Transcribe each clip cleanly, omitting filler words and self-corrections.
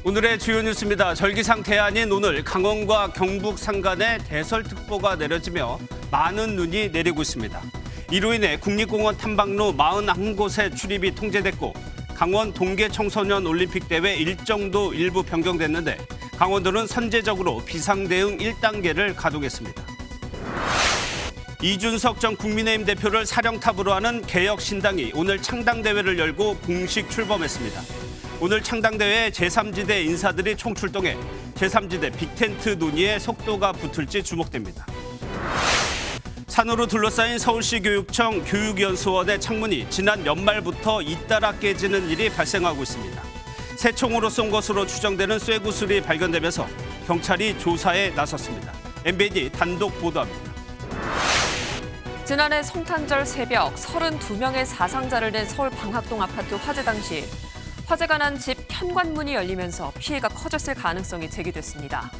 오늘의 주요 뉴스입니다. 절기상 대안인 오늘 강원과 경북 산간에 대설특보가 내려지며 많은 눈이 내리고 있습니다. 이로 인해 국립공원 탐방로 41곳의 출입이 통제됐고 강원 동계 청소년 올림픽 대회 일정도 일부 변경됐는데 강원도는 선제적으로 비상대응 1단계를 가동했습니다. 이준석 전 국민의힘 대표를 사령탑으로 하는 개혁신당이 오늘 창당대회를 열고 공식 출범했습니다. 오늘 창당대회에 제3지대 인사들이 총출동해 제3지대 빅텐트 논의에 속도가 붙을지 주목됩니다. 산으로 둘러싸인 서울시 교육청 교육연수원의 창문이 지난 연말부터 잇따라 깨지는 일이 발생하고 있습니다. 새 총으로 쏜 것으로 추정되는 쇠구슬이 발견되면서 경찰이 조사에 나섰습니다. MBN 단독 보도합니다. 지난해 성탄절 새벽 32명의 사상자를 낸 서울 방학동 아파트 화재 당시 화재가 난 집 현관문이 열리면서 피해가 커졌을 가능성이 제기됐습니다.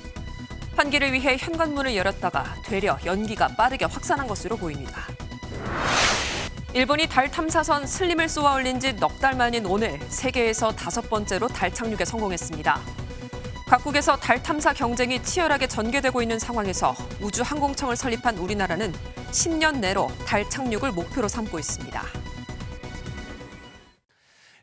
환기를 위해 현관문을 열었다가 되려 연기가 빠르게 확산한 것으로 보입니다. 일본이 달 탐사선 슬림을 쏘아 올린 지 넉 달 만인 오늘 세계에서 5번째로 달 착륙에 성공했습니다. 각국에서 달 탐사 경쟁이 치열하게 전개되고 있는 상황에서 우주항공청을 설립한 우리나라는 10년 내로 달 착륙을 목표로 삼고 있습니다.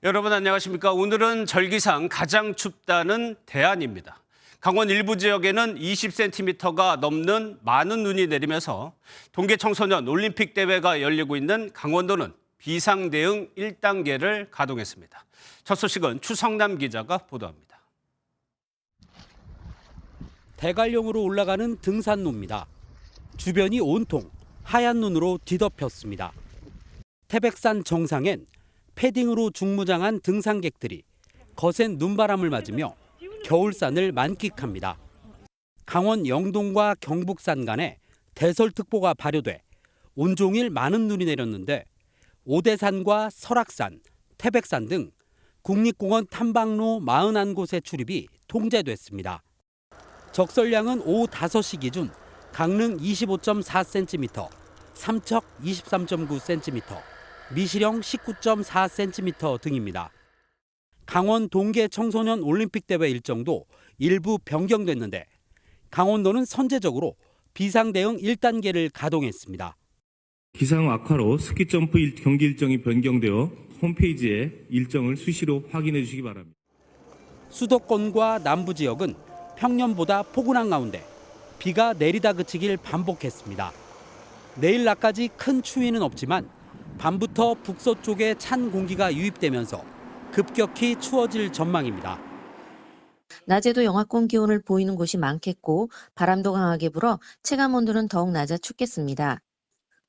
여러분 안녕하십니까? 오늘은 절기상 가장 춥다는 대안입니다. 강원 일부 지역에는 20cm가 넘는 많은 눈이 내리면서 동계 청소년 올림픽 대회가 열리고 있는 강원도는 비상대응 1단계를 가동했습니다. 첫 소식은 추성남 기자가 보도합니다. 대관령으로 올라가는 등산로입니다. 주변이 온통 하얀 눈으로 뒤덮였습니다. 태백산 정상엔 패딩으로 중무장한 등산객들이 거센 눈바람을 맞으며 겨울산을 만끽합니다. 강원 영동과 경북 산간에 대설특보가 발효돼 온종일 많은 눈이 내렸는데 오대산과 설악산, 태백산 등 국립공원 탐방로 41곳의 출입이 통제됐습니다. 적설량은 오후 5시 기준 강릉 25.4cm, 삼척 23.9cm, 미시령 19.4cm 등입니다. 강원 동계 청소년 올림픽 대회 일정도 일부 변경됐는데 강원도는 선제적으로 비상대응 1단계를 가동했습니다. 기상 악화로 스키 점프 경기 일정이 변경되어 홈페이지에 일정을 수시로 확인해 주시기 바랍니다. 수도권과 남부 지역은 평년보다 포근한 가운데 비가 내리다 그치길 반복했습니다. 내일 낮까지 큰 추위는 없지만 밤부터 북서쪽에 찬 공기가 유입되면서 급격히 추워질 전망입니다. 낮에도 영하권 기온을 보이는 곳이 많겠고 바람도 강하게 불어 체감온도는 더욱 낮아 춥겠습니다.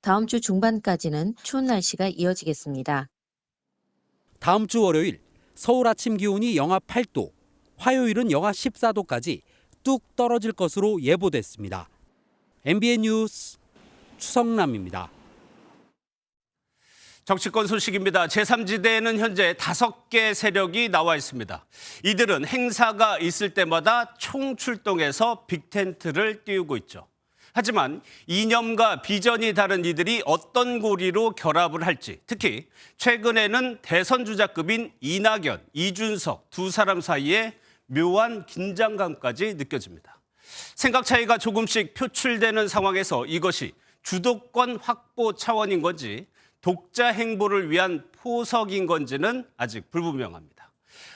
다음 주 중반까지는 추운 날씨가 이어지겠습니다. 다음 주 월요일 서울 아침 기온이 영하 8도, 화요일은 영하 14도까지 뚝 떨어질 것으로 예보됐습니다. MBN 뉴스 추성남입니다. 정치권 소식입니다. 제3지대에는 현재 5개 세력이 나와 있습니다. 이들은 행사가 있을 때마다 총출동해서 빅텐트를 띄우고 있죠. 하지만 이념과 비전이 다른 이들이 어떤 고리로 결합을 할지, 특히 최근에는 대선 주자급인 이낙연, 이준석 두 사람 사이에 묘한 긴장감까지 느껴집니다. 생각 차이가 조금씩 표출되는 상황에서 이것이 주도권 확보 차원인 건지 독자 행보를 위한 포석인 건지는 아직 불분명합니다.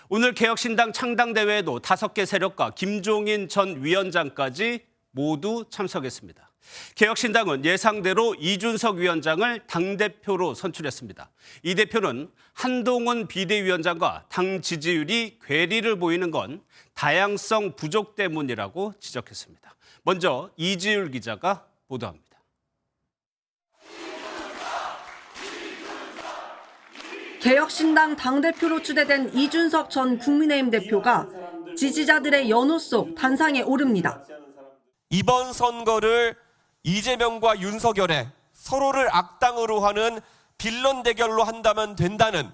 오늘 개혁신당 창당대회에도 5개 세력과 김종인 전 위원장까지 모두 참석했습니다. 개혁신당은 예상대로 이준석 위원장을 당대표로 선출했습니다. 이 대표는 한동훈 비대위원장과 당 지지율이 괴리를 보이는 건 다양성 부족 때문이라고 지적했습니다. 먼저 이지율 기자가 보도합니다. 개혁신당 당대표로 추대된 이준석 전 국민의힘 대표가 지지자들의 연호 속 단상에 오릅니다. 이번 선거를 이재명과 윤석열의 서로를 악당으로 하는 빌런 대결로 한다면 된다는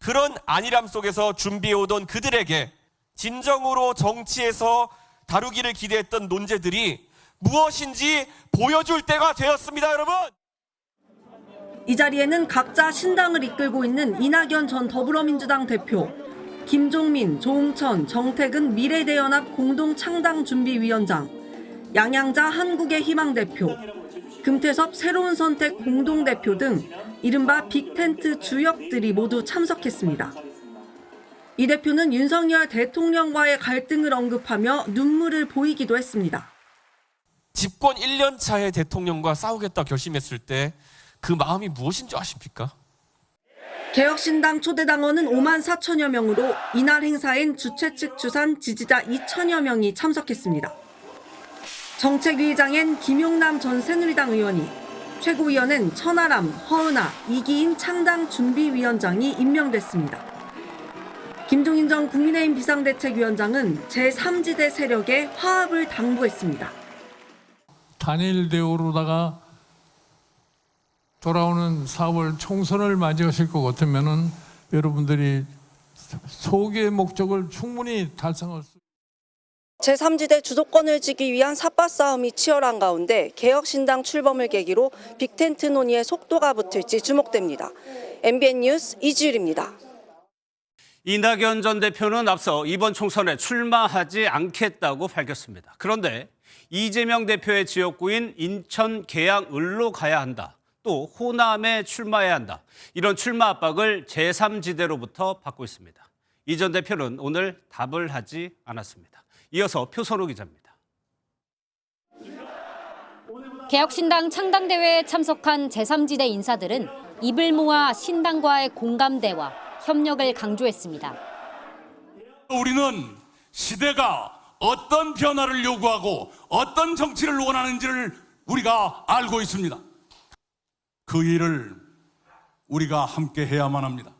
그런 안일함 속에서 준비해오던 그들에게 진정으로 정치에서 다루기를 기대했던 논제들이 무엇인지 보여줄 때가 되었습니다, 여러분. 이 자리에는 각자 신당을 이끌고 있는 이낙연 전 더불어민주당 대표, 김종민, 조응천, 정택은 미래대연합 공동창당준비위원장, 양양자 한국의 희망 대표, 금태섭 새로운 선택 공동대표 등 이른바 빅텐트 주역들이 모두 참석했습니다. 이 대표는 윤석열 대통령과의 갈등을 언급하며 눈물을 보이기도 했습니다. 집권 1년 차에 대통령과 싸우겠다 결심했을 때 그 마음이 무엇인 줄 아십니까? 개혁신당 초대당원은 5만 4천여 명으로 이날 행사엔 주최 측 추산 지지자 2천여 명이 참석했습니다. 정책위의장엔 김용남 전 새누리당 의원이, 최고위원엔 천하람, 허은하, 이기인 창당준비위원장이 임명됐습니다. 김종인 전 국민의힘 비상대책위원장은 제3지대 세력의 화합을 당부했습니다. 단일 대우로다가 돌아오는 4월 총선을 맞이하실 것 같으면은 여러분들이 소기의 목적을 충분히 달성할 수. 제3지대 주도권을 쥐기 위한 삿바 싸움이 치열한 가운데 개혁신당 출범을 계기로 빅텐트 논의에 속도가 붙을지 주목됩니다. MBN 뉴스 이지율입니다. 이낙연 전 대표는 앞서 이번 총선에 출마하지 않겠다고 밝혔습니다. 그런데 이재명 대표의 지역구인 인천 계양을로 가야 한다. 또 호남에 출마해야 한다. 이런 출마 압박을 제3지대로부터 받고 있습니다. 이 전 대표는 오늘 답을 하지 않았습니다. 이어서 표선호 기자입니다. 개혁신당 창당대회에 참석한 제3지대 인사들은 입을 모아 신당과의 공감대와 협력을 강조했습니다. 우리는 시대가 어떤 변화를 요구하고 어떤 정치를 원하는지를 우리가 알고 있습니다. 그 일을 우리가 함께 해야만 합니다.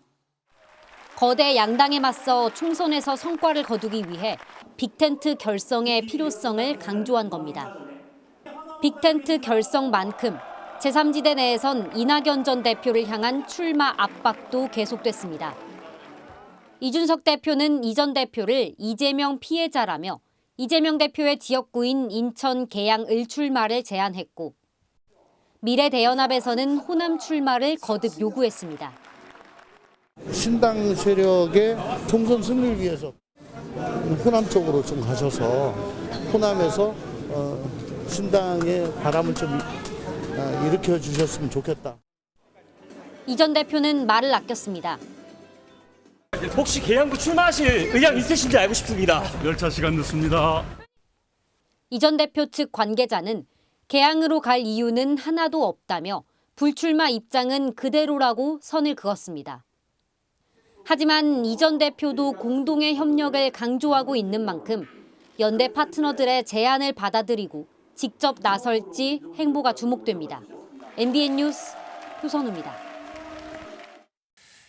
거대 양당에 맞서 총선에서 성과를 거두기 위해 빅텐트 결성의 필요성을 강조한 겁니다. 빅텐트 결성만큼 제3지대 내에선 이낙연 전 대표를 향한 출마 압박도 계속됐습니다. 이준석 대표는 이 전 대표를 이재명 피해자라며 이재명 대표의 지역구인 인천 계양을 출마를 제안했고, 미래대연합에서는 호남 출마를 거듭 요구했습니다. 신당 세력의 총선 승리를 위해서 호남 쪽으로 좀 가셔서 호남에서 신당의 바람을 좀 일으켜 주셨으면 좋겠다. 이 전 대표는 말을 아꼈습니다. 혹시 계양구 출마하실 의향 있으신지 알고 싶습니다. 열차 시간 늦습니다. 이 전 대표 측 관계자는 계양으로 갈 이유는 하나도 없다며 불출마 입장은 그대로라고 선을 그었습니다. 하지만 이 전 대표도 공동의 협력을 강조하고 있는 만큼 연대 파트너들의 제안을 받아들이고 직접 나설지 행보가 주목됩니다. MBN 뉴스 표선우입니다.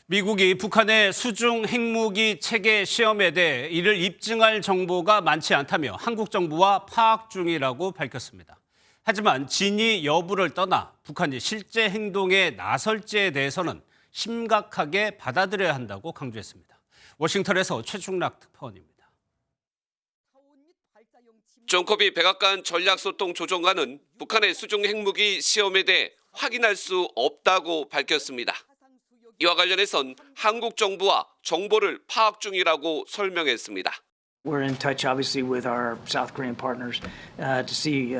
미국이 북한의 수중 핵무기 체계 시험에 대해 이를 입증할 정보가 많지 않다며 한국 정부와 파악 중이라고 밝혔습니다. 하지만 진위 여부를 떠나 북한이 실제 행동에 나설지에 대해서는 심각하게 받아들여야 한다고 강조했습니다. 워싱턴에서 최중락 특파원입니다. 존 커비 백악관 전략소통 조정관은 북한의 수중 핵무기 시험에 대해 확인할 수 없다고 밝혔습니다. 이와 관련해선 한국 정부와 정보를 파악 중이라고 설명했습니다. We're in touch, obviously, with our South Korean partners to see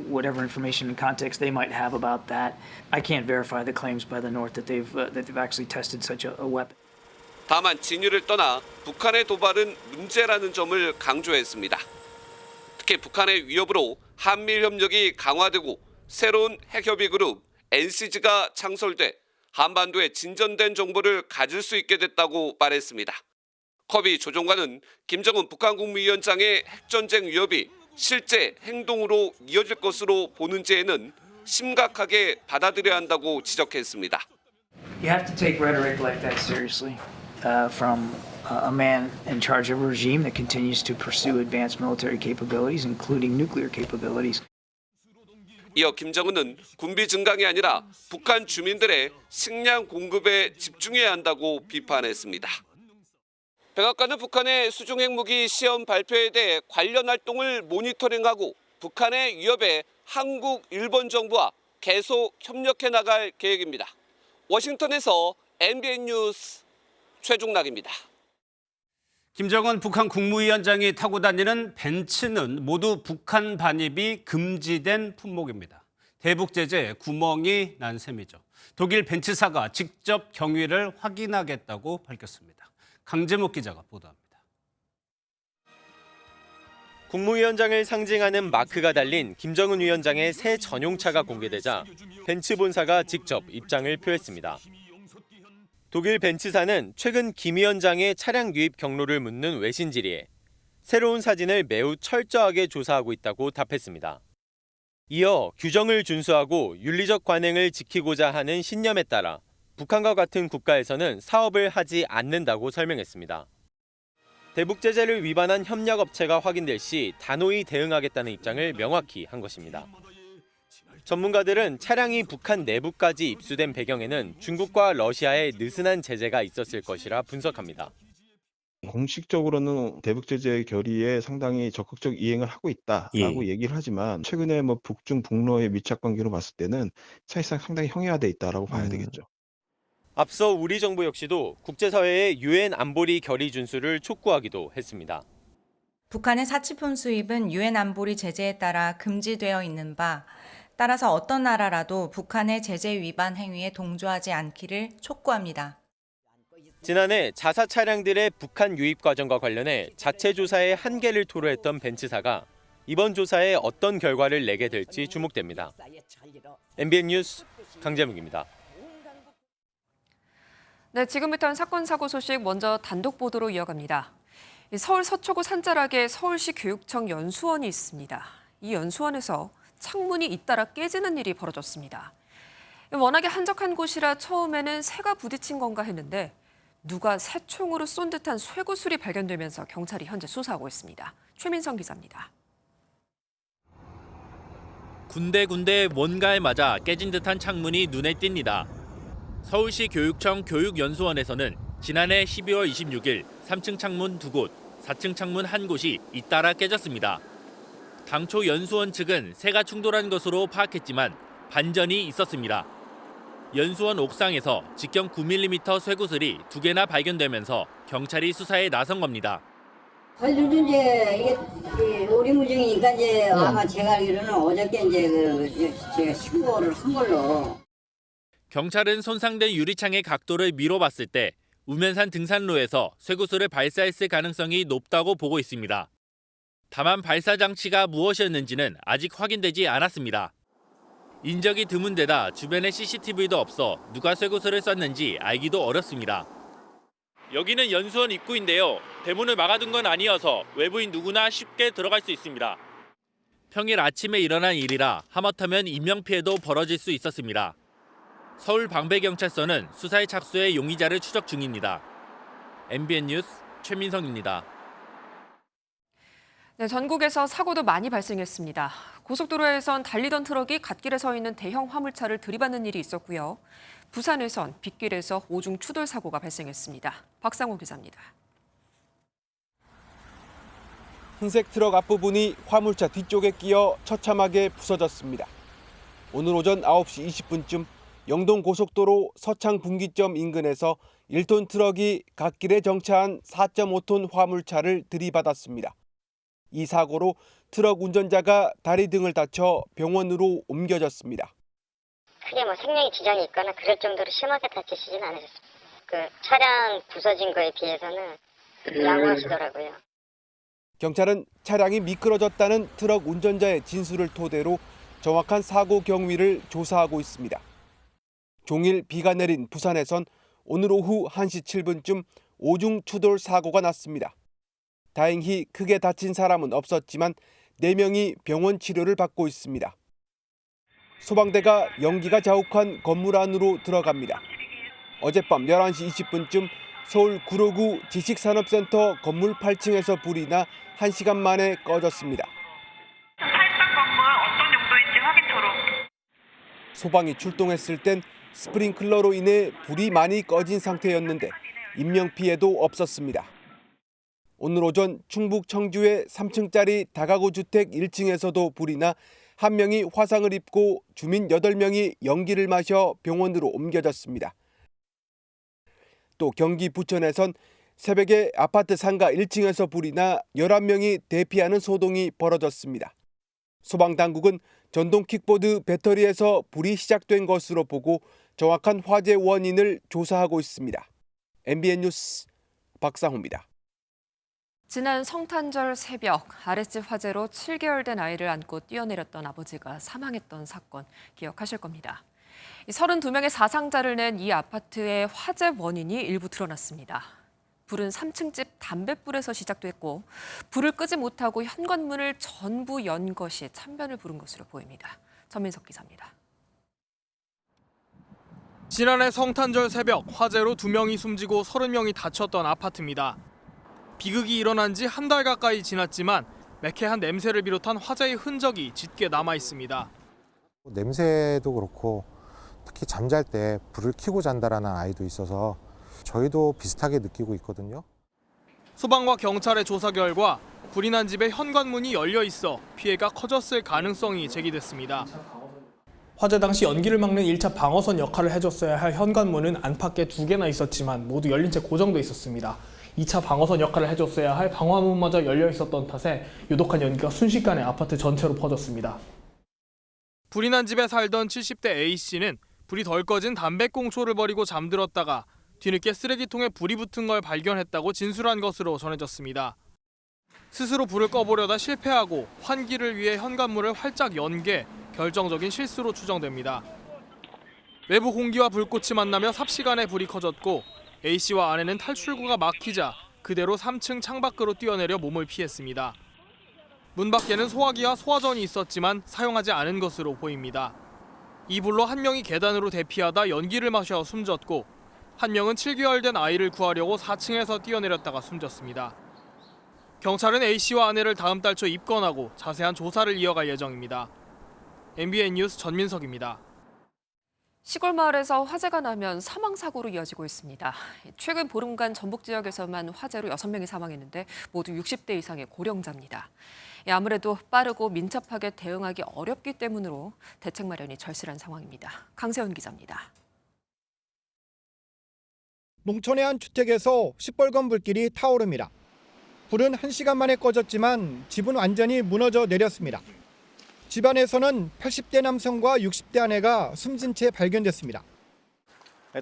whatever information and context they might have about that. I can't verify the claims by the North that they've actually tested such a weapon. 다만 진위를 떠나 북한의 도발은 문제라는 점을 강조했습니다. 특히 북한의 위협으로 한미일 협력이 강화되고 새로운 핵협의 그룹 NCG가 창설돼 한반도에 진전된 정보를 가질 수 있게 됐다고 말했습니다. 커비 조정관은 김정은 북한 국무위원장의 핵전쟁 위협이 실제 행동으로 이어질 것으로 보는지에는 심각하게 받아들여야 한다고 지적했습니다. You have to take rhetoric like that seriously from a man in charge of a regime that continues to pursue advanced military capabilities, including nuclear capabilities. 이어 김정은은 군비 증강이 아니라 북한 주민들의 식량 공급에 집중해야 한다고 비판했습니다. 백악관은 북한의 수중 핵무기 시험 발표에 대해 관련 활동을 모니터링하고 북한의 위협에 한국, 일본 정부와 계속 협력해 나갈 계획입니다. 워싱턴에서 MBN 뉴스 최중락입니다. 김정은 북한 국무위원장이 타고 다니는 벤츠는 모두 북한 반입이 금지된 품목입니다. 대북 제재에 구멍이 난 셈이죠. 독일 벤츠사가 직접 경위를 확인하겠다고 밝혔습니다. 강재목 기자가 보도합니다. 국무위원장을 상징하는 마크가 달린 김정은 위원장의 새 전용차가 공개되자 벤츠 본사가 직접 입장을 표했습니다. 독일 벤츠사는 최근 김 위원장의 차량 유입 경로를 묻는 외신 질의에 새로운 사진을 매우 철저하게 조사하고 있다고 답했습니다. 이어 규정을 준수하고 윤리적 관행을 지키고자 하는 신념에 따라 북한과 같은 국가에서는 사업을 하지 않는다고 설명했습니다. 대북 제재를 위반한 협력업체가 확인될 시 단호히 대응하겠다는 입장을 명확히 한 것입니다. 전문가들은 차량이 북한 내부까지 입수된 배경에는 중국과 러시아의 느슨한 제재가 있었을 것이라 분석합니다. 공식적으로는 대북 제재 결의에 상당히 적극적 이행을 하고 있다라고 얘기를 하지만 최근에 북중 북러의 밀착 관계로 봤을 때는 사실상 상당히 형이화돼 있다라고 봐야 되겠죠. 앞서 우리 정부 역시도 국제사회의 유엔 안보리 결의 준수를 촉구하기도 했습니다. 북한의 사치품 수입은 유엔 안보리 제재에 따라 금지되어 있는 바, 따라서 어떤 나라라도 북한의 제재 위반 행위에 동조하지 않기를 촉구합니다. 지난해 자사 차량들의 북한 유입 과정과 관련해 자체 조사의 한계를 토로했던 벤츠사가 이번 조사에 어떤 결과를 내게 될지 주목됩니다. MBN 뉴스 강재묵입니다. 네, 지금부터는 사건 사고 소식 먼저 단독 보도로 이어갑니다. 서울 서초구 산자락에 서울시 교육청 연수원이 있습니다. 이 연수원에서 창문이 잇따라 깨지는 일이 벌어졌습니다. 워낙에 한적한 곳이라 처음에는 새가 부딪힌 건가 했는데 누가 새총으로 쏜 듯한 쇠구슬이 발견되면서 경찰이 현재 수사하고 있습니다. 최민성 기자입니다. 군데군데 뭔가에 맞아 깨진 듯한 창문이 눈에 띕니다. 서울시 교육청 교육연수원에서는 지난해 12월 26일 3층 창문 2곳, 4층 창문 1곳이 잇따라 깨졌습니다. 당초 연수원 측은 새가 충돌한 것으로 파악했지만 반전이 있었습니다. 연수원 옥상에서 직경 9mm 쇠구슬이 2개나 발견되면서 경찰이 수사에 나선 겁니다. 요즘 이제 이게 오리무중이니까 이제 아마 제가 알기로는 어저께 이제 제가 신고를 한 걸로. 경찰은 손상된 유리창의 각도를 미뤄봤을 때 우면산 등산로에서 쇠구슬을 발사했을 가능성이 높다고 보고 있습니다. 다만 발사 장치가 무엇이었는지는 아직 확인되지 않았습니다. 인적이 드문 데다 주변에 CCTV도 없어 누가 쇠구슬을 쐈는지 알기도 어렵습니다. 여기는 연수원 입구인데요. 대문을 막아둔 건 아니어서 외부인 누구나 쉽게 들어갈 수 있습니다. 평일 아침에 일어난 일이라 하마터면 인명피해도 벌어질 수 있었습니다. 서울방배경찰서는 수사에 착수해 용의자를 추적 중입니다. MBN 뉴스 최민성입니다. 네, 전국에서 사고도 많이 발생했습니다. 고속도로에선 달리던 트럭이 갓길에 서 있는 대형 화물차를 들이받는 일이 있었고요. 부산에선 빗길에서 오중 추돌 사고가 발생했습니다. 박상호 기자입니다. 흰색 트럭 앞부분이 화물차 뒤쪽에 끼어 처참하게 부서졌습니다. 오늘 오전 9시 20분쯤 영동 고속도로 서창 분기점 인근에서 1톤 트럭이 갓길에 정차한 4.5톤 화물차를 들이받았습니다. 이 사고로 트럭 운전자가 다리 등을 다쳐 병원으로 옮겨졌습니다. 크게 생명에 지장이 있거나 그럴 정도로 심하게 다치시진 않으셨습니다. 차량 부서진 거에 비해서는 양호하시더라고요. 경찰은 차량이 미끄러졌다는 트럭 운전자의 진술을 토대로 정확한 사고 경위를 조사하고 있습니다. 종일 비가 내린 부산에선 오늘 오후 1시 7분쯤 오중 추돌 사고가 났습니다. 다행히 크게 다친 사람은 없었지만 4명이 병원 치료를 받고 있습니다. 소방대가 연기가 자욱한 건물 안으로 들어갑니다. 어젯밤 11시 20분쯤 서울 구로구 지식산업센터 건물 8층에서 불이 나 1시간 만에 꺼졌습니다. 탈선 건물 어떤 용도인지 확인토록. 소방이 출동했을 땐 스프링클러로 인해 불이 많이 꺼진 상태였는데 인명피해도 없었습니다. 오늘 오전 충북 청주의 3층짜리 다가구 주택 1층에서도 불이 나 1명이 화상을 입고 주민 8명이 연기를 마셔 병원으로 옮겨졌습니다. 또 경기 부천에선 새벽에 아파트 상가 1층에서 불이 나 11명이 대피하는 소동이 벌어졌습니다. 소방당국은 전동 킥보드 배터리에서 불이 시작된 것으로 보고 정확한 화재 원인을 조사하고 있습니다. MBN 뉴스 박상호입니다. 지난 성탄절 새벽 아랫집 화재로 7개월 된 아이를 안고 뛰어내렸던 아버지가 사망했던 사건 기억하실 겁니다. 32명의 사상자를 낸 이 아파트의 화재 원인이 일부 드러났습니다. 불은 3층 집 담뱃불에서 시작됐고 불을 끄지 못하고 현관문을 전부 연 것이 참변을 부른 것으로 보입니다. 전민석 기자입니다. 지난해 성탄절 새벽 화재로 2명이 숨지고 30명이 다쳤던 아파트입니다. 비극이 일어난 지 한 달 가까이 지났지만 매캐한 냄새를 비롯한 화재의 흔적이 짙게 남아 있습니다. 냄새도 그렇고 특히 잠잘 때 불을 켜고 잔다라는 아이도 있어서 저희도 비슷하게 느끼고 있거든요. 소방과 경찰의 조사 결과 불이 난 집에 현관문이 열려 있어 피해가 커졌을 가능성이 제기됐습니다. 화재 당시 연기를 막는 1차 방어선 역할을 해줬어야 할 현관문은 안팎에 2개나 있었지만 모두 열린 채 고정돼 있었습니다. 2차 방어선 역할을 해줬어야 할 방화문마저 열려 있었던 탓에 유독한 연기가 순식간에 아파트 전체로 퍼졌습니다. 불이 난 집에 살던 70대 A씨는 불이 덜 꺼진 담배꽁초를 버리고 잠들었다가 뒤늦게 쓰레기통에 불이 붙은 걸 발견했다고 진술한 것으로 전해졌습니다. 스스로 불을 꺼보려다 실패하고 환기를 위해 현관문을 활짝 연 게 결정적인 실수로 추정됩니다. 외부 공기와 불꽃이 만나며 삽시간에 불이 커졌고 A씨와 아내는 탈출구가 막히자 그대로 3층 창밖으로 뛰어내려 몸을 피했습니다. 문 밖에는 소화기와 소화전이 있었지만 사용하지 않은 것으로 보입니다. 이 불로 한 명이 계단으로 대피하다 연기를 마셔 숨졌고 한 명은 7개월 된 아이를 구하려고 4층에서 뛰어내렸다가 숨졌습니다. 경찰은 A씨와 아내를 다음 달 초 입건하고 자세한 조사를 이어갈 예정입니다. MBN 뉴스 전민석입니다. 시골 마을에서 화재가 나면 사망 사고로 이어지고 있습니다. 최근 보름간 전북 지역에서만 화재로 6명이 사망했는데 모두 60대 이상의 고령자입니다. 아무래도 빠르고 민첩하게 대응하기 어렵기 때문으로 대책 마련이 절실한 상황입니다. 강세훈 기자입니다. 농촌의 한 주택에서 시뻘건 불길이 타오릅니다. 불은 1시간 만에 꺼졌지만 집은 완전히 무너져 내렸습니다. 집안에서는 80대 남성과 60대 아내가 숨진 채 발견됐습니다.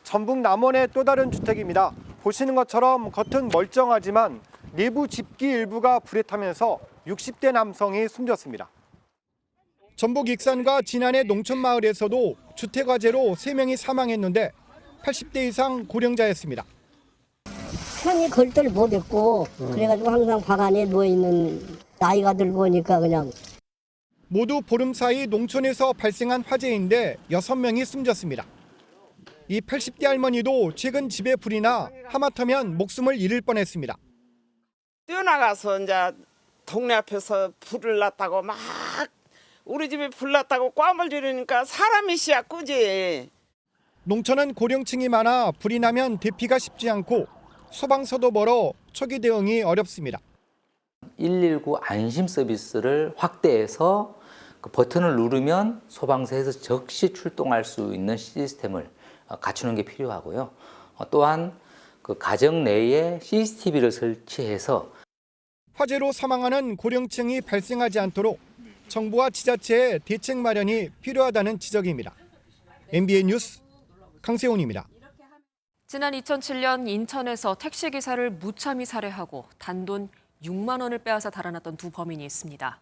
전북 남원의 또 다른 주택입니다. 보시는 것처럼 겉은 멀쩡하지만 내부 집기 일부가 불에 타면서 60대 남성이 숨졌습니다. 전북 익산과 진안의 농촌 마을에서도 주택 화재로 3명이 사망했는데 80대 이상 고령자였습니다. 편히 걸들 못했고 그래가지고 항상 방 안에 누워있는 나이가 들고 오니까 그냥. 모두 보름 사이 농촌에서 발생한 화재인데 6명이 숨졌습니다. 이 80대 할머니도 최근 집에 불이 나 하마터면 목숨을 잃을 뻔했습니다. 뛰어나가서 이제 동네 앞에서 불을 났다고 막 우리 집에 불 났다고 꽈물 지르니까 사람이 씨야 꾸지. 농촌은 고령층이 많아 불이 나면 대피가 쉽지 않고 소방서도 멀어 초기 대응이 어렵습니다. 119 안심 서비스를 확대해서 그 버튼을 누르면 소방서에서 즉시 출동할 수 있는 시스템을 갖추는 게 필요하고요. 또한 그 가정 내에 CCTV를 설치해서 화재로 사망하는 고령층이 발생하지 않도록 정부와 지자체의 대책 마련이 필요하다는 지적입니다. MBN 뉴스 강세훈입니다. 지난 2007년 인천에서 택시기사를 무참히 살해하고 단돈 6만 원을 빼앗아 달아났던 두 범인이 있습니다.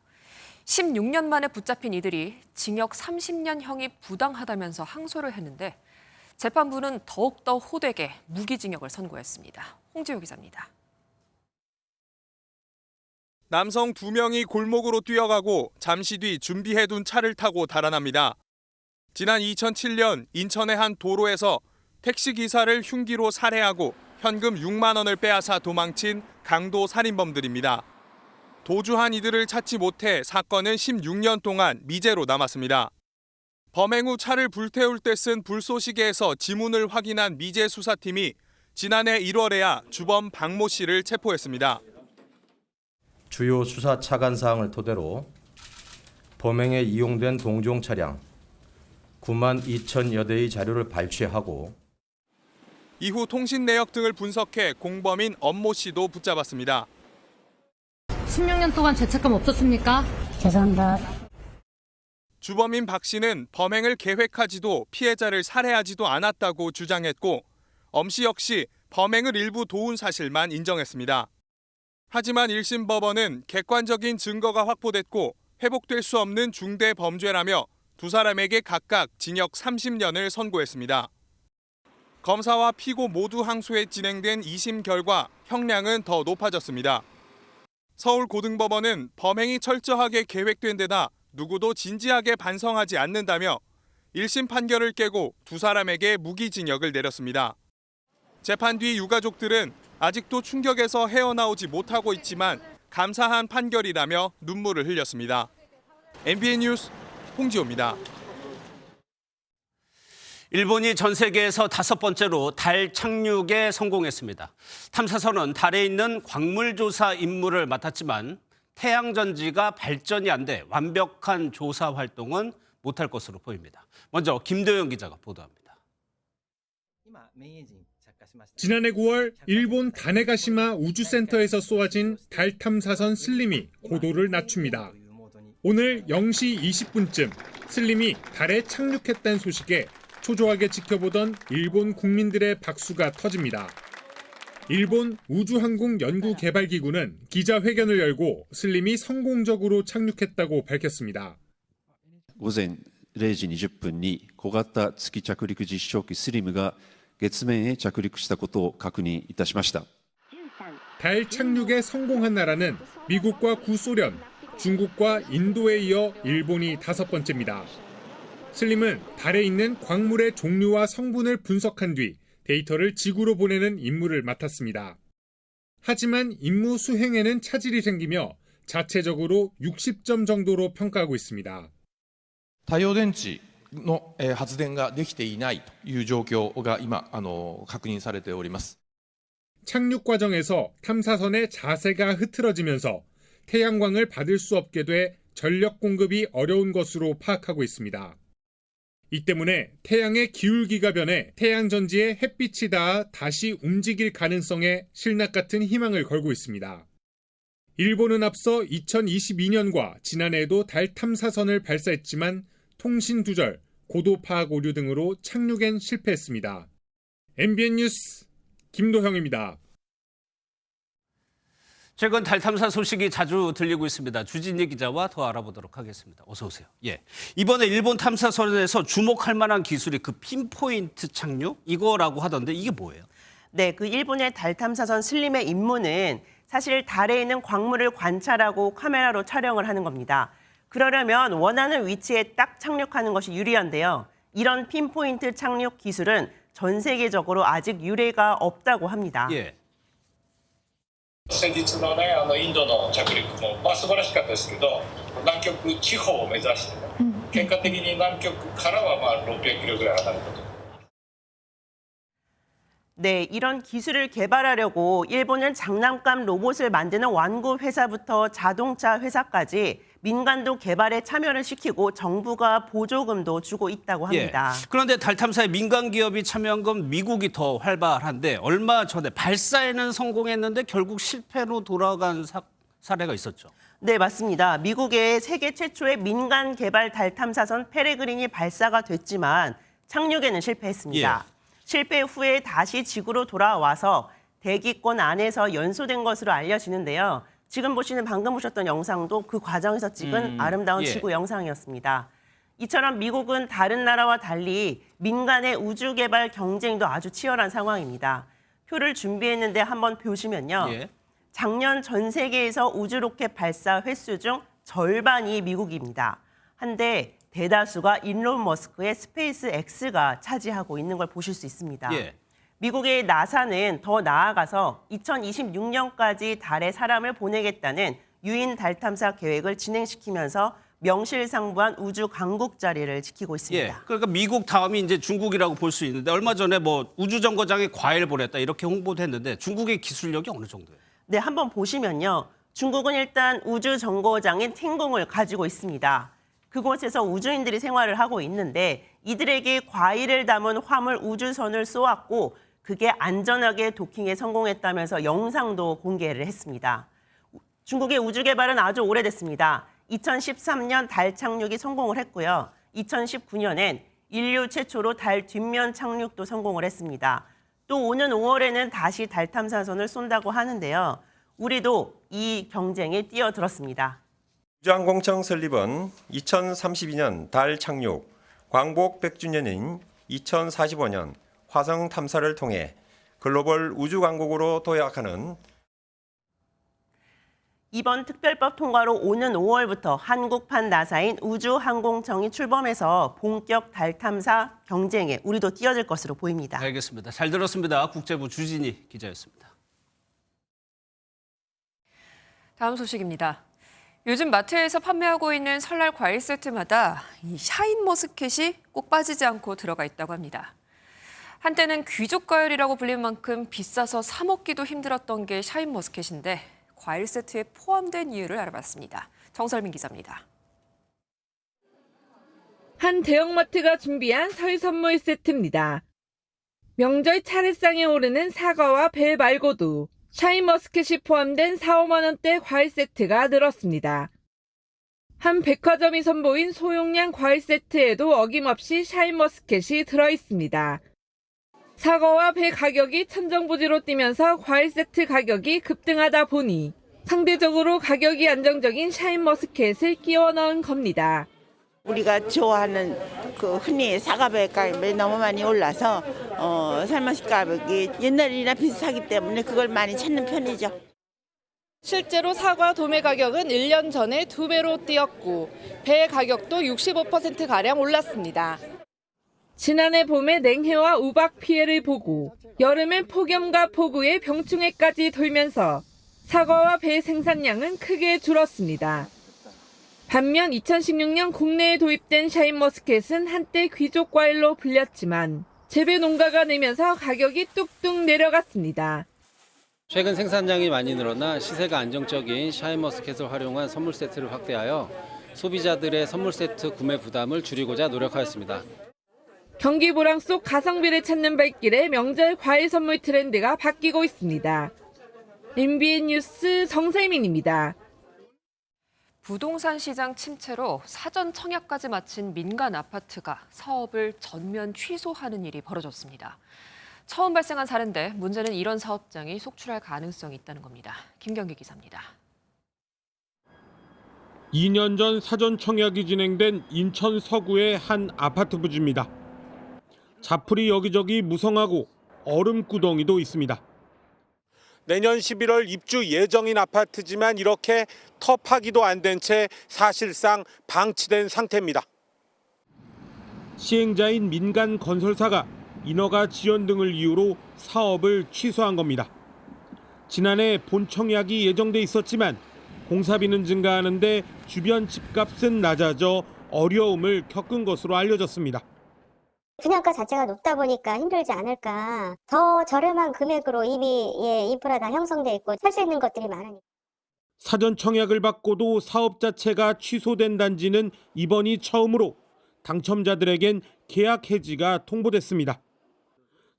16년 만에 붙잡힌 이들이 징역 30년형이 부당하다면서 항소를 했는데 재판부는 더욱더 호되게 무기징역을 선고했습니다. 홍지호 기자입니다. 남성 2명이 골목으로 뛰어가고 잠시 뒤 준비해둔 차를 타고 달아납니다. 지난 2007년 인천의 한 도로에서 택시기사를 흉기로 살해하고 현금 6만 원을 빼앗아 도망친 강도 살인범들입니다. 도주한 이들을 찾지 못해 사건은 16년 동안 미제로 남았습니다. 범행 후 차를 불태울 때 쓴 불쏘시개에서 지문을 확인한 미제 수사팀이 지난해 1월에야 주범 박모 씨를 체포했습니다. 주요 수사 차관 사항을 토대로 범행에 이용된 동종 차량 9만 2천여 대의 자료를 발췌하고 이후 통신 내역 등을 분석해 공범인 엄모 씨도 붙잡았습니다. 16년 동안 죄책감 없었습니까? 죄송합니다. 주범인 박 씨는 범행을 계획하지도 피해자를 살해하지도 않았다고 주장했고 엄 씨 역시 범행을 일부 도운 사실만 인정했습니다. 하지만 1심 법원은 객관적인 증거가 확보됐고 회복될 수 없는 중대 범죄라며 두 사람에게 각각 징역 30년을 선고했습니다. 검사와 피고 모두 항소에 진행된 2심 결과 형량은 더 높아졌습니다. 서울고등법원은 범행이 철저하게 계획된 데다 누구도 진지하게 반성하지 않는다며 1심 판결을 깨고 두 사람에게 무기징역을 내렸습니다. 재판 뒤 유가족들은 아직도 충격에서 헤어나오지 못하고 있지만 감사한 판결이라며 눈물을 흘렸습니다. MBN 뉴스 홍지호입니다. 일본이 전 세계에서 5번째로 달 착륙에 성공했습니다. 탐사선은 달에 있는 광물조사 임무를 맡았지만 태양전지가 발전이 안 돼 완벽한 조사 활동은 못할 것으로 보입니다. 먼저 김도영 기자가 보도합니다. 지난해 9월 일본 다네가시마 우주센터에서 쏘아진 달 탐사선 슬림이 고도를 낮춥니다. 오늘 0시 20분쯤 슬림이 달에 착륙했다는 소식에 초조하게 지켜보던 일본 국민들의 박수가 터집니다. 일본 우주항공연구개발기구는 기자회견을 열고 슬림이 성공적으로 착륙했다고 밝혔습니다. 午前0時20分に小型月着陸実証機スリムが月面へ着陸したことを確認いたしました。 달 착륙에 성공한 나라는 미국과 구소련, 중국과 인도에 이어 일본이 5번째입니다. 슬림은 달에 있는 광물의 종류와 성분을 분석한 뒤 데이터를 지구로 보내는 임무를 맡았습니다. 하지만 임무 수행에는 차질이 생기며 자체적으로 60점 정도로 평가하고 있습니다. 太陽電池の発電ができていないという状況が今確認されております。 착륙 과정에서 탐사선의 자세가 흐트러지면서 태양광을 받을 수 없게 돼 전력 공급이 어려운 것으로 파악하고 있습니다. 이 때문에 태양의 기울기가 변해 태양전지에 햇빛이 닿아 다시 움직일 가능성에 실낱 같은 희망을 걸고 있습니다. 일본은 앞서 2022년과 지난해에도 달 탐사선을 발사했지만 통신 두절, 고도 파악 오류 등으로 착륙엔 실패했습니다. MBN 뉴스 김도형입니다. 최근 달 탐사 소식이 자주 들리고 있습니다. 주진희 기자와 더 알아보도록 하겠습니다. 어서 오세요. 예, 이번에 일본 탐사선에서 주목할 만한 기술이 그 핀포인트 착륙 이거라고 하던데 이게 뭐예요? 네, 그 일본의 달 탐사선 슬림의 임무는 사실 달에 있는 광물을 관찰하고 카메라로 촬영을 하는 겁니다. 그러려면 원하는 위치에 딱 착륙하는 것이 유리한데요. 이런 핀포인트 착륙 기술은 전 세계적으로 아직 유례가 없다고 합니다. 예. 先日のね、インドの着陸も、素晴らしかったですけど、南極地方を目指してね、結果的に南極からは600キロぐらい離れたと。 네, 이런 기술을 개발하려고 일본은 장난감 로봇을 만드는 완구 회사부터 자동차 회사까지 민간도 개발에 참여를 시키고 정부가 보조금도 주고 있다고 합니다. 예. 그런데 달 탐사에 민간 기업이 참여한 건 미국이 더 활발한데 얼마 전에 발사에는 성공했는데 결국 실패로 돌아간 사례가 있었죠. 네, 맞습니다. 미국의 세계 최초의 민간 개발 달 탐사선 페레그린이 발사가 됐지만 착륙에는 실패했습니다. 예. 실패 후에 다시 지구로 돌아와서 대기권 안에서 연소된 것으로 알려지는데요. 지금 방금 보셨던 영상도 그 과정에서 찍은 아름다운 지구 영상이었습니다. 이처럼 미국은 다른 나라와 달리 민간의 우주 개발 경쟁도 아주 치열한 상황입니다. 표를 준비했는데 한번 보시면요. 예. 작년 전 세계에서 우주 로켓 발사 횟수 중 절반이 미국입니다. 한데 대다수가 일론 머스크의 스페이스 X가 차지하고 있는 걸 보실 수 있습니다. 예. 미국의 나사는 더 나아가서 2026년까지 달에 사람을 보내겠다는 유인 달 탐사 계획을 진행시키면서 명실상부한 우주 강국 자리를 지키고 있습니다. 예. 그러니까 미국 다음이 이제 중국이라고 볼 수 있는데 얼마 전에 우주 정거장에 과일 보냈다 이렇게 홍보도 했는데 중국의 기술력이 어느 정도예요? 네, 한번 보시면요. 중국은 일단 우주 정거장인 팅궁을 가지고 있습니다. 그곳에서 우주인들이 생활을 하고 있는데 이들에게 과일을 담은 화물 우주선을 쏘았고 그게 안전하게 도킹에 성공했다면서 영상도 공개를 했습니다. 중국의 우주 개발은 아주 오래됐습니다. 2013년 달 착륙이 성공을 했고요. 2019년엔 인류 최초로 달 뒷면 착륙도 성공을 했습니다. 또 오는 5월에는 다시 달 탐사선을 쏜다고 하는데요. 우리도 이 경쟁에 뛰어들었습니다. 우주항공청 설립은 2032년 달 착륙, 광복 100주년인 2045년 화성 탐사를 통해 글로벌 우주 강국으로 도약하는 이번 특별법 통과로 오는 5월부터 한국판 나사인 우주항공청이 출범해서 본격 달 탐사 경쟁에 우리도 뛰어들 것으로 보입니다. 알겠습니다. 잘 들었습니다. 국제부 주진희 기자였습니다. 다음 소식입니다. 요즘 마트에서 판매하고 있는 설날 과일 세트마다 이 샤인머스켓이 꼭 빠지지 않고 들어가 있다고 합니다. 한때는 귀족 과일이라고 불릴 만큼 비싸서 사 먹기도 힘들었던 게 샤인머스켓인데 과일 세트에 포함된 이유를 알아봤습니다. 정설민 기자입니다. 한 대형마트가 준비한 설 선물 세트입니다. 명절 차례상에 오르는 사과와 배 말고도 샤인머스켓이 포함된 4, 5만 원대 과일 세트가 늘었습니다. 한 백화점이 선보인 소용량 과일 세트에도 어김없이 샤인머스켓이 들어있습니다. 사과와 배 가격이 천정부지로 뛰면서 과일 세트 가격이 급등하다 보니 상대적으로 가격이 안정적인 샤인머스켓을 끼워 넣은 겁니다. 우리가 좋아하는 흔히 사과배 가격이 너무 많이 올라서 샤인머스켓 가격이 옛날이나 비슷하기 때문에 그걸 많이 찾는 편이죠. 실제로 사과 도매 가격은 1년 전에 2배로 뛰었고 배 가격도 65%가량 올랐습니다. 지난해 봄에 냉해와 우박 피해를 보고 여름엔 폭염과 폭우에 병충해까지 돌면서 사과와 배 생산량은 크게 줄었습니다. 반면 2016년 국내에 도입된 샤인머스켓은 한때 귀족 과일로 불렸지만 재배 농가가 늘면서 가격이 뚝뚝 내려갔습니다. 최근 생산량이 많이 늘어나 시세가 안정적인 샤인머스켓을 활용한 선물 세트를 확대하여 소비자들의 선물 세트 구매 부담을 줄이고자 노력하였습니다. 경기 불황 속 가성비를 찾는 발길에 명절 과일 선물 트렌드가 바뀌고 있습니다. MBN 뉴스 정세민입니다. 부동산 시장 침체로 사전 청약까지 마친 민간 아파트가 사업을 전면 취소하는 일이 벌어졌습니다. 처음 발생한 사례인데 문제는 이런 사업장이 속출할 가능성이 있다는 겁니다. 김경기 기자입니다. 2년 전 사전 청약이 진행된 인천 서구의 한 아파트 부지입니다. 자풀이 여기저기 무성하고 얼음구덩이도 있습니다. 내년 11월 입주 예정인 아파트지만 이렇게 터파기도 안 된 채 사실상 방치된 상태입니다. 시행자인 민간 건설사가 인허가 지연 등을 이유로 사업을 취소한 겁니다. 지난해 본 청약이 예정돼 있었지만 공사비는 증가하는데 주변 집값은 낮아져 어려움을 겪은 것으로 알려졌습니다. 분양가 자체가 높다 보니까 힘들지 않을까. 더 저렴한 금액으로 이미 인프라 다 형성돼 있고 살 수 있는 것들이 많으니까. 사전 청약을 받고도 사업 자체가 취소된 단지는 이번이 처음으로 당첨자들에겐 계약 해지가 통보됐습니다.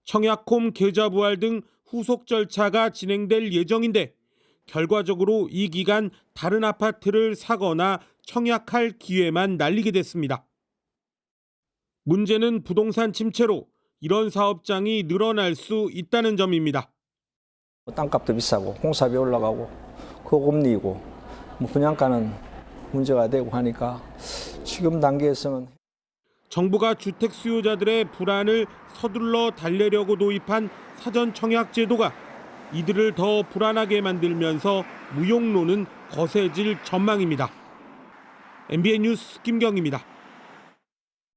청약홈 계좌 부활 등 후속 절차가 진행될 예정인데 결과적으로 이 기간 다른 아파트를 사거나 청약할 기회만 날리게 됐습니다. 문제는 부동산 침체로 이런 사업장이 늘어날 수 있다는 점입니다. 땅값도 비싸고 공사비 올라가고 고금리고 분양가는 문제가 되고 하니까 지금 단계에서는 정부가 주택 수요자들의 불안을 서둘러 달래려고 도입한 사전 청약 제도가 이들을 더 불안하게 만들면서 무용론은 거세질 전망입니다. MBN 뉴스 김경입니다.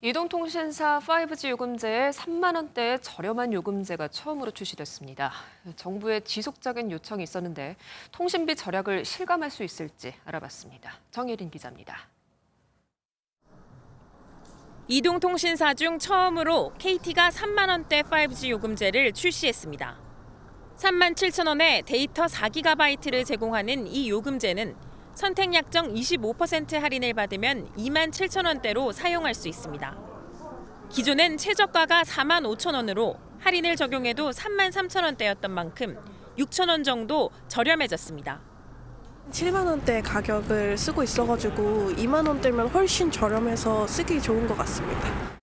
이동통신사 5G 요금제에 3만 원대의 저렴한 요금제가 처음으로 출시됐습니다. 정부의 지속적인 요청이 있었는데 통신비 절약을 실감할 수 있을지 알아봤습니다. 정예린 기자입니다. 이동통신사 중 처음으로 KT가 3만 원대 5G 요금제를 출시했습니다. 3만 7천 원에 데이터 4GB를 제공하는 이 요금제는 선택 약정 25% 할인을 받으면 2만 7천 원대로 사용할 수 있습니다. 기존엔 최저가가 4만 5천 원으로 할인을 적용해도 33,000원대였던 만큼 6,000원 정도 저렴해졌습니다. 7만 원대 가격을 쓰고 있어가지고 2만 원대면 훨씬 저렴해서 쓰기 좋은 것 같습니다.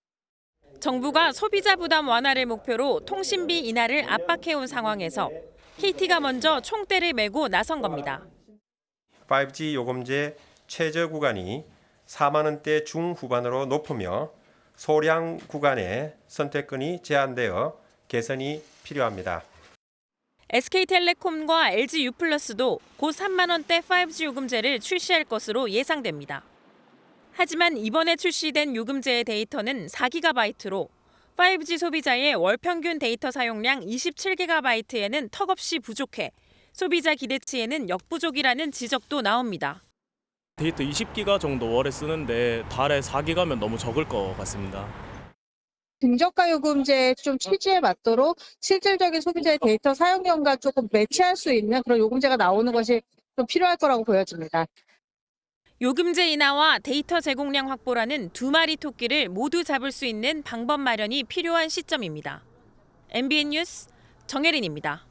정부가 소비자 부담 완화를 목표로 통신비 인하를 압박해온 상황에서 KT가 먼저 총대를 메고 나선 겁니다. 5G 요금제 최저 구간이 4만 원대 중후반으로 높으며 소량 구간에 선택권이 제한되어 개선이 필요합니다. SK텔레콤과 LG유플러스도 곧 3만 원대 5G 요금제를 출시할 것으로 예상됩니다. 하지만 이번에 출시된 요금제의 데이터는 4GB로 5G 소비자의 월 평균 데이터 사용량 27GB에는 턱없이 부족해 소비자 기대치에는 역부족이라는 지적도 나옵니다. 데이터 20기가 정도 월에 쓰는데 달에 4기가면 너무 적을 것 같습니다. 중저가 요금제 좀 취지에 맞도록 실질적인 소비자의 데이터 사용량과 조금 매치할 수 있는 그런 요금제가 나오는 것이 좀 필요할 거라고 보여집니다. 요금제 인하와 데이터 제공량 확보라는 두 마리 토끼를 모두 잡을 수 있는 방법 마련이 필요한 시점입니다. MBN 뉴스 정혜린입니다.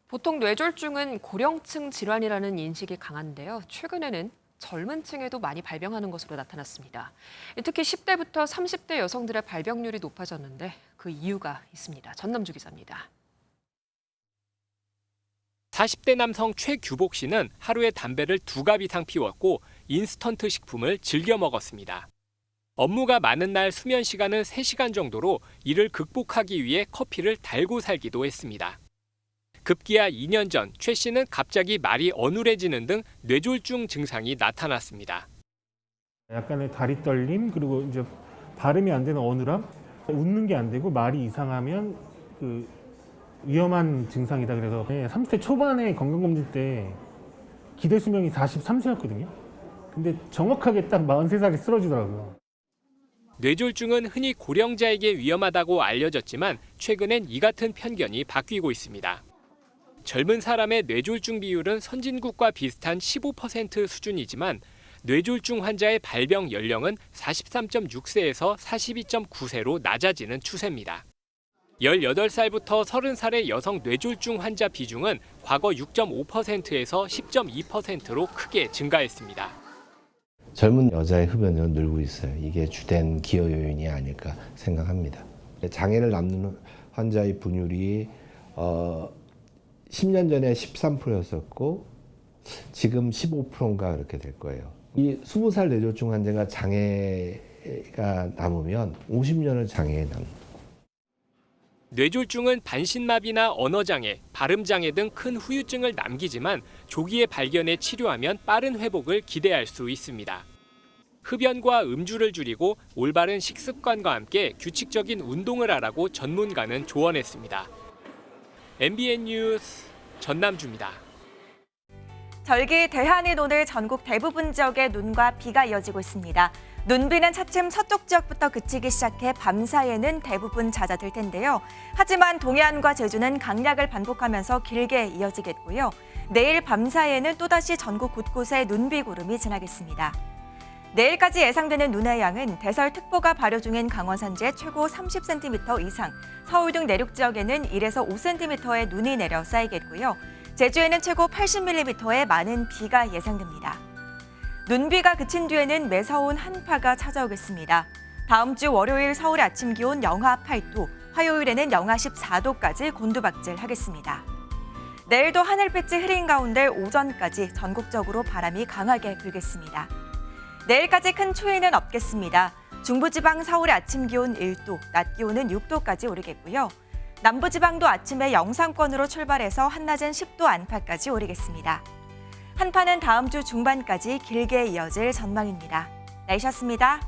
보통 뇌졸중은 고령층 질환이라는 인식이 강한데요. 최근에는 젊은 층에도 많이 발병하는 것으로 나타났습니다. 특히 10대부터 30대 여성들의 발병률이 높아졌는데 그 이유가 있습니다. 전남주 기자입니다. 40대 남성 최규복 씨는 하루에 담배를 2갑 이상 피웠고 인스턴트 식품을 즐겨 먹었습니다. 업무가 많은 날 수면 시간은 3시간 정도로 이를 극복하기 위해 커피를 달고 살기도 했습니다. 급기야 2년 전 최 씨는 갑자기 말이 어눌해지는 등 뇌졸중 증상이 나타났습니다. 약간의 다리 떨림, 그리고 이제 발음이 안 되는 어눌함, 웃는 게 안 되고 말이 이상하면 위험한 증상이다. 그래서 30대 초반에 건강검진 때 기대 수명이 43세였거든요. 근데 정확하게 딱 43살이 쓰러지더라고요. 뇌졸중은 흔히 고령자에게 위험하다고 알려졌지만 최근엔 이 같은 편견이 바뀌고 있습니다. 젊은 사람의 뇌졸중 비율은 선진국과 비슷한 15% 수준이지만 뇌졸중 환자의 발병 연령은 43.6세에서 42.9세로 낮아지는 추세입니다. 18살부터 30살의 여성 뇌졸중 환자 비중은 과거 6.5%에서 10.2%로 크게 증가했습니다. 젊은 여자의 흡연은 늘고 있어요. 이게 주된 기여 요인이 아닐까 생각합니다. 장애를 남는 환자의 분율이 10년 전에 13%였었고 지금 15%인가 그렇게 될 거예요. 이 20살 뇌졸중 환자가 장애가 남으면 50년을 장애에 남는. 뇌졸중은 반신마비나 언어장애, 발음장애 등 큰 후유증을 남기지만 조기에 발견해 치료하면 빠른 회복을 기대할 수 있습니다. 흡연과 음주를 줄이고 올바른 식습관과 함께 규칙적인 운동을 하라고 전문가는 조언했습니다. MBN 뉴스 전남주입니다. 절기 대한인 오늘 전국 대부분 지역에 눈과 비가 이어지고 있습니다. 눈비는 차츰 서쪽 지역부터 그치기 시작해 밤사이에는 대부분 잦아들 텐데요. 하지만 동해안과 제주는 강약을 반복하면서 길게 이어지겠고요. 내일 밤사이에는 또다시 전국 곳곳에 눈비 구름이 지나겠습니다. 내일까지 예상되는 눈의 양은 대설특보가 발효 중인 강원 산지에 최고 30cm 이상, 서울 등 내륙 지역에는 1에서 5cm의 눈이 내려 쌓이겠고요. 제주에는 최고 80mm의 많은 비가 예상됩니다. 눈비가 그친 뒤에는 매서운 한파가 찾아오겠습니다. 다음 주 월요일 서울의 아침 기온 영하 8도, 화요일에는 영하 14도까지 곤두박질하겠습니다. 내일도 하늘빛이 흐린 가운데 오전까지 전국적으로 바람이 강하게 불겠습니다. 내일까지 큰 추위는 없겠습니다. 중부지방 서울의 아침 기온 1도, 낮 기온은 6도까지 오르겠고요. 남부지방도 아침에 영상권으로 출발해서 한낮은 10도 안팎까지 오르겠습니다. 한파는 다음 주 중반까지 길게 이어질 전망입니다. 날씨였습니다.